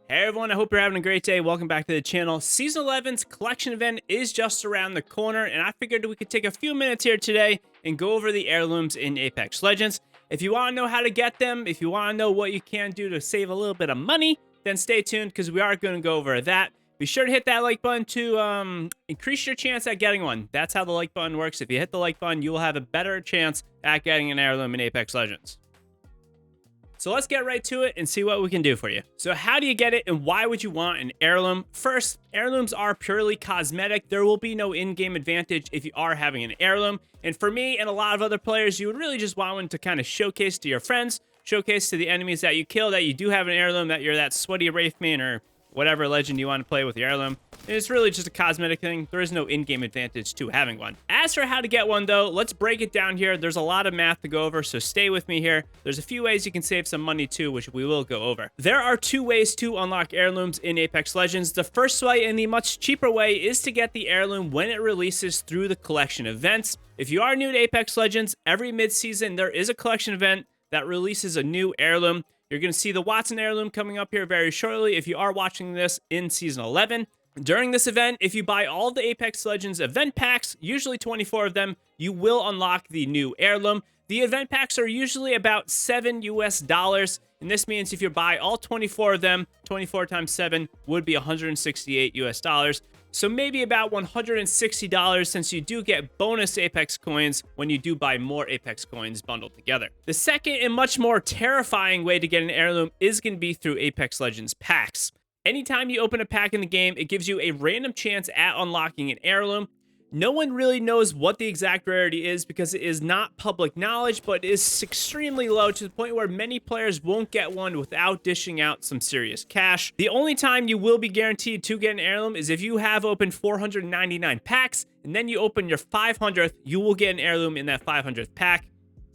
Hey everyone, I hope you're having a great day. Welcome back to the channel. Season 11's collection event is just around the corner, and I figured we could take a few minutes here today and go over the heirlooms in Apex Legends. If you want to know how to get them, if you want to know what you can do to save a little bit of money, then stay tuned because we are going to go over that. Be sure to hit that like button to increase your chance at getting one. That's how the like button works. If you hit the like button, you will have a better chance at getting an heirloom in Apex Legends. So let's get right to it and see what we can do for you. So how do you get it and why would you want an heirloom? First, heirlooms are purely cosmetic. There will be no in-game advantage if you are having an heirloom. And for me and a lot of other players, you would really just want one to kind of showcase to your friends, showcase to the enemies that you kill that you do have an heirloom, that you're that sweaty Wraith main or whatever legend you want to play with your heirloom. And it's really just a cosmetic thing. There is no in-game advantage to having one. As for how to get one though, let's break it down here. There's a lot of math to go over, so stay with me here. There's a few ways you can save some money too, which we will go over. There are two ways to unlock heirlooms in Apex Legends. The first way and the much cheaper way is to get the heirloom when it releases through the collection events. If you are new to Apex Legends, every mid-season there is a collection event that releases a new heirloom. You're going to see the Watson heirloom coming up here very shortly if you are watching this in Season 11. During this event, if you buy all the Apex Legends event packs, usually 24 of them, you will unlock the new heirloom. The event packs are usually about $7 US, and this means if you buy all 24 of them, 24 times 7 would be $168 US. So maybe about $160 since you do get bonus Apex coins when you do buy more Apex coins bundled together. The second and much more terrifying way to get an heirloom is going to be through Apex Legends packs. Anytime you open a pack in the game, it gives you a random chance at unlocking an heirloom. No one really knows what the exact rarity is because it is not public knowledge, but it is extremely low to the point where many players won't get one without dishing out some serious cash. The only time you will be guaranteed to get an heirloom is if you have opened 499 packs, and then you open your 500th, you will get an heirloom in that 500th pack.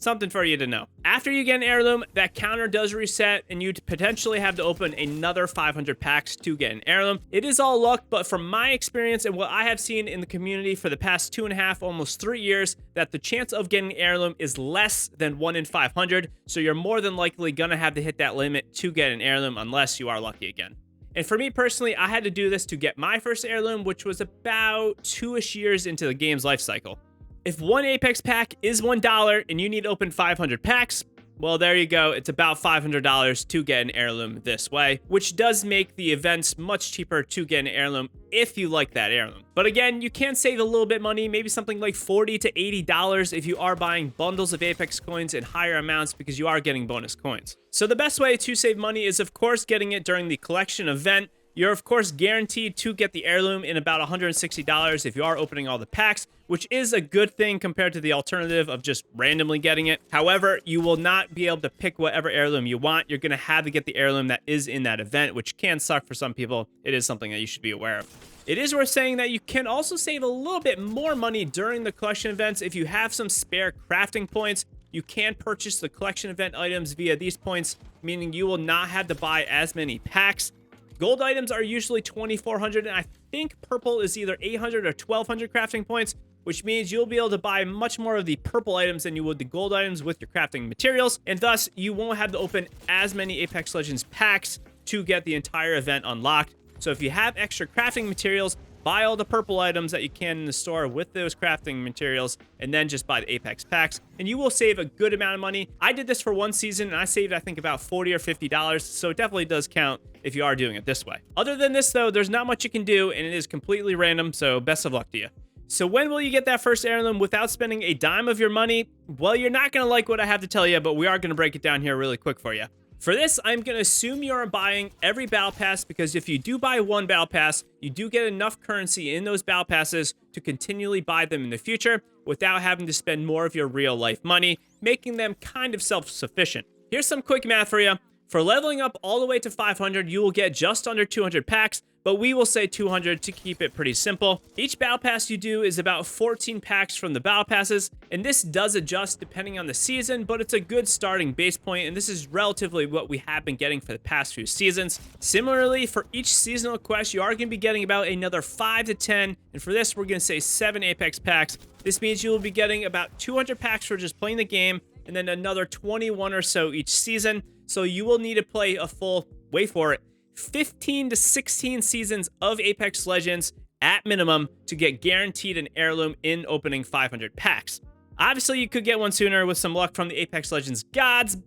Something for you to know. After you get an heirloom, that counter does reset and you potentially have to open another 500 packs to get an heirloom. It is all luck, but from my experience and what I have seen in the community for the past 2.5, almost 3 years, that the chance of getting an heirloom is less than 1 in 500. So you're more than likely gonna have to hit that limit to get an heirloom unless you are lucky again. And for me personally, I had to do this to get my first heirloom, which was about 2-ish years into the game's life cycle. If one Apex pack is $1 and you need to open 500 packs, well, there you go. It's about $500 to get an heirloom this way, which does make the events much cheaper to get an heirloom if you like that heirloom. But again, you can save a little bit money, maybe something like $40 to $80 if you are buying bundles of Apex coins in higher amounts because you are getting bonus coins. So the best way to save money is, of course, getting it during the collection event. You're, of course, guaranteed to get the heirloom in about $160 if you are opening all the packs, which is a good thing compared to the alternative of just randomly getting it. However, you will not be able to pick whatever heirloom you want. You're going to have to get the heirloom that is in that event, which can suck for some people. It is something that you should be aware of. It is worth saying that you can also save a little bit more money during the collection events if you have some spare crafting points. You can purchase the collection event items via these points, meaning you will not have to buy as many packs. Gold items are usually 2,400, and I think purple is either 800 or 1,200 crafting points, which means you'll be able to buy much more of the purple items than you would the gold items with your crafting materials, and thus you won't have to open as many Apex Legends packs to get the entire event unlocked. So if you have extra crafting materials, buy all the purple items that you can in the store with those crafting materials, and then just buy the Apex packs, and you will save a good amount of money. I did this for one season, and I saved, I think, about $40 or $50, so it definitely does count if you are doing it this way. Other than this, though, there's not much you can do, and it is completely random, so best of luck to you. So when will you get that first heirloom without spending a dime of your money? Well, you're not going to like what I have to tell you, but we are going to break it down here really quick for you. For this, I'm going to assume you are buying every battle pass because if you do buy one battle pass, you do get enough currency in those battle passes to continually buy them in the future without having to spend more of your real life money, making them kind of self-sufficient. Here's some quick math for you. For leveling up all the way to 500, you will get just under 200 packs, but we will say 200 to keep it pretty simple. Each battle pass you do is about 14 packs from the battle passes, and this does adjust depending on the season, but it's a good starting base point, and this is relatively what we have been getting for the past few seasons. Similarly, for each seasonal quest, you are going to be getting about another 5 to 10, and for this, we're going to say 7 Apex packs. This means you will be getting about 200 packs for just playing the game, and then another 21 or so each season. So you will need to play a full, wait for it, 15 to 16 seasons of Apex Legends at minimum to get guaranteed an heirloom in opening 500 packs. Obviously, you could get one sooner with some luck from the Apex Legends gods,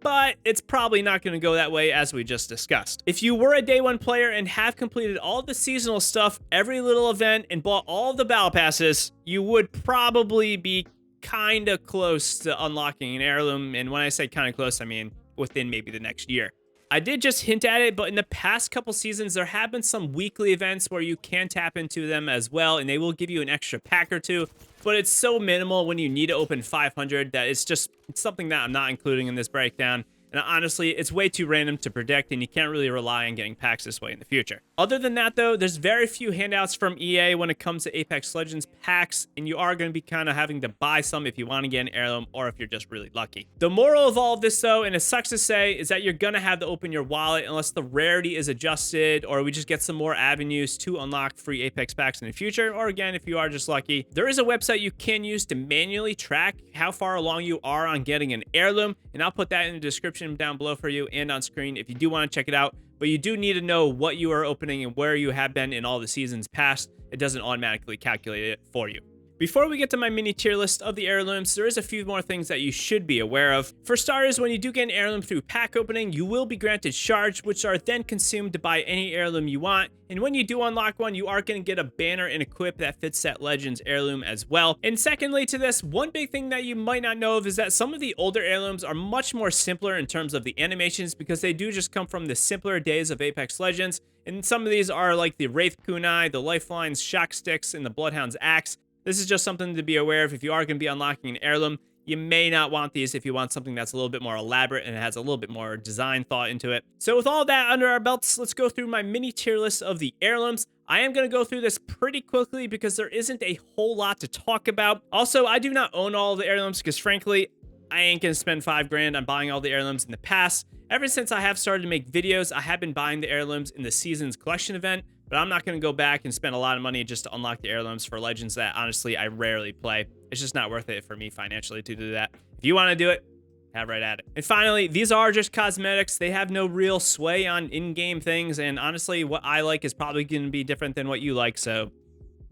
but it's probably not going to go that way as we just discussed. If you were a day one player and have completed all the seasonal stuff, every little event, and bought all of the battle passes, you would probably be kind of close to unlocking an heirloom. And when I say kind of close, I mean within maybe the next year. I did just hint at it, but in the past couple seasons, there have been some weekly events where you can tap into them as well, and they will give you an extra pack or two, but it's so minimal when you need to open 500 that it's something that I'm not including in this breakdown. And honestly, it's way too random to predict, and you can't really rely on getting packs this way in the future. Other than that, though, there's very few handouts from EA when it comes to Apex Legends packs, and you are going to be kind of having to buy some if you want to get an heirloom or if you're just really lucky. The moral of all of this, though, and it sucks to say, is that you're going to have to open your wallet unless the rarity is adjusted or we just get some more avenues to unlock free Apex packs in the future, or again, if you are just lucky. There is a website you can use to manually track how far along you are on getting an heirloom, and I'll put that in the description down below for you and on screen if you do want to check it out. But you do need to know what you are opening and where you have been in all the seasons past. It doesn't automatically calculate it for you. Before we get to my mini tier list of the heirlooms, there is a few more things that you should be aware of. For starters, when you do get an heirloom through pack opening, you will be granted shards, which are then consumed to buy any heirloom you want. And when you do unlock one, you are going to get a banner and equip that fits that Legends heirloom as well. And secondly to this, one big thing that you might not know of is that some of the older heirlooms are much more simpler in terms of the animations because they do just come from the simpler days of Apex Legends. And some of these are like the Wraith Kunai, the Lifeline's Shock Sticks, and the Bloodhound's Axe. This is just something to be aware of if you are going to be unlocking an heirloom. You may not want these if you want something that's a little bit more elaborate and it has a little bit more design thought into it. So with all that under our belts, let's go through my mini tier list of the heirlooms. I am going to go through this pretty quickly because there isn't a whole lot to talk about. Also, I do not own all of the heirlooms because frankly, I ain't going to spend $5 grand on buying all the heirlooms in the past. Ever since I have started to make videos, I have been buying the heirlooms in the Seasons Collection event, but I'm not going to go back and spend a lot of money just to unlock the heirlooms for Legends that honestly I rarely play. It's just not worth it for me financially to do that. If you want to do it, have right at it. And finally, these are just cosmetics. They have no real sway on in-game things, and honestly, what I like is probably going to be different than what you like, so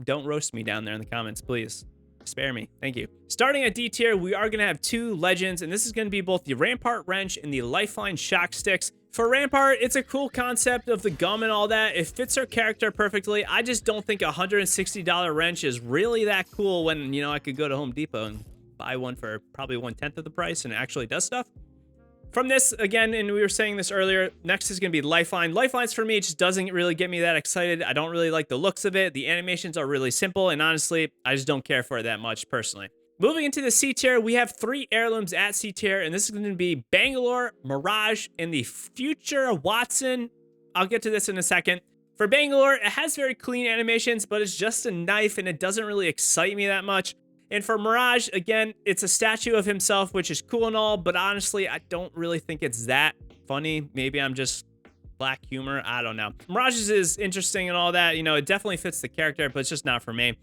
don't roast me down there in the comments, please. Spare me. Thank you. Starting at D tier, we are going to have two Legends, and this is going to be both the Rampart Wrench and the Lifeline Shock Sticks. For Rampart, it's a cool concept of the gum and all that. It fits her character perfectly. I just don't think a $160 wrench is really that cool when, you know, I could go to Home Depot and buy one for probably 1/10 of the price and it actually does stuff. From this, again, and we were saying this earlier, next is going to be Lifeline. Lifelines for me, it just doesn't really get me that excited. I don't really like the looks of it. The animations are really simple, and honestly, I just don't care for it that much personally. Moving into the C tier, we have three heirlooms at C tier, and this is going to be Bangalore, Mirage, and the future Watson. I'll get to this in a second. For Bangalore, it has very clean animations, but it's just a knife, and it doesn't really excite me that much. And for Mirage, again, it's a statue of himself, which is cool and all, but honestly, I don't really think it's that funny. Maybe I'm just black humor. I don't know. Mirage's is interesting and all that. You know, it definitely fits the character, but it's just not for me.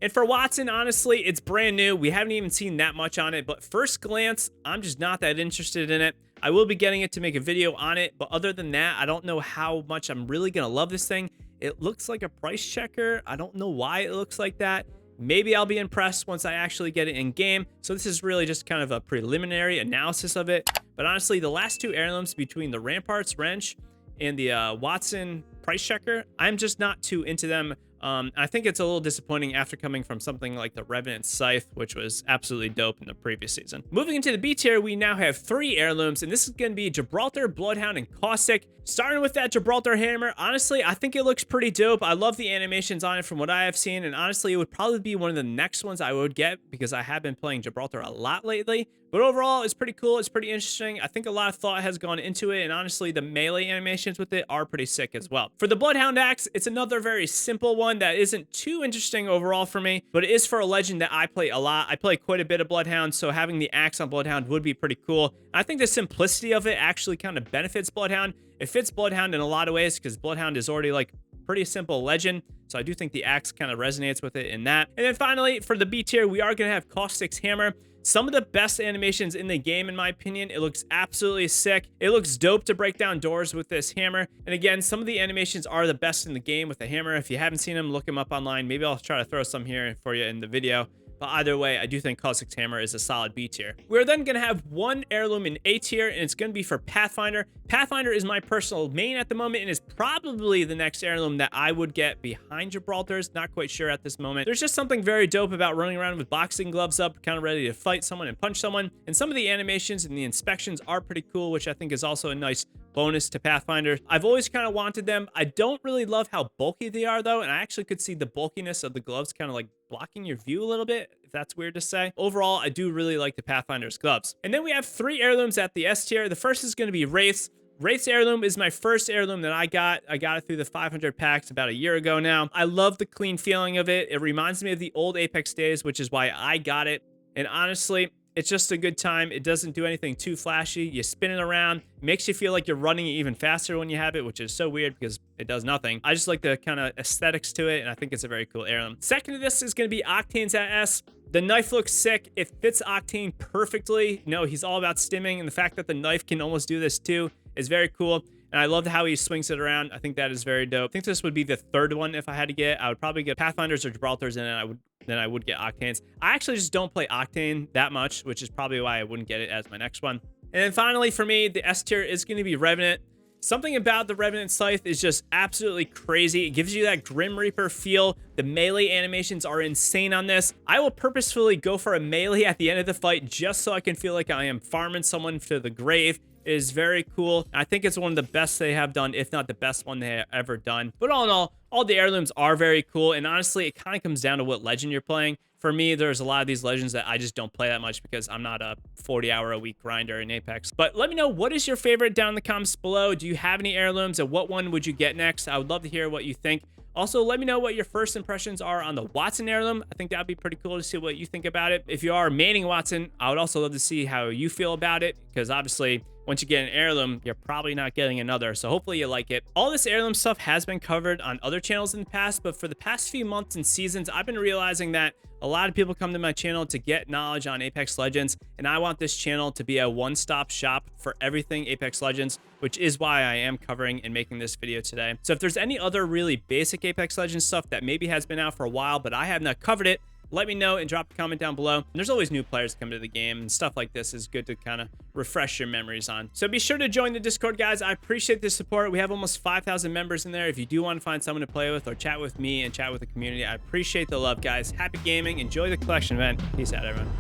And for Watson, honestly, it's brand new. We haven't even seen that much on it, but first glance, I'm just not that interested in it. I will be getting it to make a video on it, but other than that, I don't know how much I'm really going to love this thing. It looks like a price checker. I don't know why it looks like that. Maybe I'll be impressed once I actually get it in game. So this is really just kind of a preliminary analysis of it. But honestly, the last two heirlooms between the Rampart's Wrench and the Watson price checker, I'm just not too into them. I think it's a little disappointing after coming from something like the Revenant Scythe, which was absolutely dope in the previous season. Moving into the B tier, we now have three heirlooms, and this is going to be Gibraltar, Bloodhound, and Caustic. Starting with that Gibraltar hammer, honestly, I think it looks pretty dope. I love the animations on it from what I have seen, and honestly, it would probably be one of the next ones I would get because I have been playing Gibraltar a lot lately. But overall, it's pretty cool. It's pretty interesting. I think a lot of thought has gone into it, and honestly, the melee animations with it are pretty sick as well. For the Bloodhound Axe, it's another very simple one that isn't too interesting overall for me, but it is for a Legend that I play a lot. I play quite a bit of Bloodhound, so having the axe on Bloodhound would be pretty cool. I think the simplicity of it actually kind of benefits Bloodhound. It fits Bloodhound in a lot of ways because Bloodhound is already like pretty simple Legend, so I do think the axe kind of resonates with it in that. And then finally, for the B tier, we are going to have Caustic's hammer. Some of the best animations in the game, in my opinion. It looks absolutely sick. It looks dope to break down doors with this hammer. And again, some of the animations are the best in the game with the hammer. If you haven't seen them, look them up online. Maybe I'll try to throw some here for you in the video. But either way, I do think Caustic's hammer is a solid B tier. We're then going to have one heirloom in A tier, and it's going to be for Pathfinder. Pathfinder is my personal main at the moment, and is probably the next heirloom that I would get behind Gibraltar's. Not quite sure at this moment. There's just something very dope about running around with boxing gloves up, kind of ready to fight someone and punch someone. And some of the animations and the inspections are pretty cool, which I think is also a nice bonus to Pathfinder. I've always kind of wanted them. I don't really love how bulky they are, though, and I actually could see the bulkiness of the gloves kind of like blocking your view a little bit, if that's weird to say. Overall, I do really like the Pathfinder's gloves. And then we have 3 heirlooms at the S tier. The first is going to be Wraith's. Wraith's heirloom is my first heirloom that I got. I got it through the 500 packs about a year ago now. I love the clean feeling of it. It reminds me of the old Apex days, which is why I got it. And honestly, it's just a good time. It doesn't do anything too flashy. You spin it around. It makes you feel like you're running even faster when you have it, which is so weird because it does nothing. I just like the kind of aesthetics to it, and I think it's a very cool heirloom. Second to this is going to be Octane's at S. The knife looks sick. It fits Octane perfectly. You know, he's all about stimming, and the fact that the knife can almost do this too is very cool. And I love how he swings it around. I think that is very dope. I think this would be the third one if I had to get. I would probably get Pathfinders or Gibraltars, and then I would get Octanes. I actually just don't play Octane that much, which is probably why I wouldn't get it as my next one. And then finally, for me, the S tier is going to be Revenant. Something about the Revenant Scythe is just absolutely crazy. It gives you that Grim Reaper feel. The melee animations are insane on this. I will purposefully go for a melee at the end of the fight just so I can feel like I am farming someone to the grave. It is very cool. I think it's one of the best they have done, if not the best one they have ever done. But all in all the heirlooms are very cool. And honestly, it kind of comes down to what legend you're playing. For me, there's a lot of these legends that I just don't play that much because I'm not a 40-hour-a-week grinder in Apex. But let me know, what is your favorite down in the comments below? Do you have any heirlooms, and what one would you get next? I would love to hear what you think. Also, let me know what your first impressions are on the Watson heirloom. I think that'd be pretty cool to see what you think about it. If you are maining Watson, I would also love to see how you feel about it, because obviously, once you get an heirloom, you're probably not getting another, so hopefully you like it. All this heirloom stuff has been covered on other channels in the past, but for the past few months and seasons, I've been realizing that a lot of people come to my channel to get knowledge on Apex Legends, and I want this channel to be a one-stop shop for everything Apex Legends, which is why I am covering and making this video today. So if there's any other really basic Apex Legends stuff that maybe has been out for a while, but I have not covered it, let me know and drop a comment down below. And there's always new players come to the game, and stuff like this is good to kind of refresh your memories on. So be sure to join the Discord, guys. I appreciate the support. We have almost 5,000 members in there. If you do want to find someone to play with or chat with me and chat with the community, I appreciate the love, guys. Happy gaming. Enjoy the collection event. Peace out, everyone.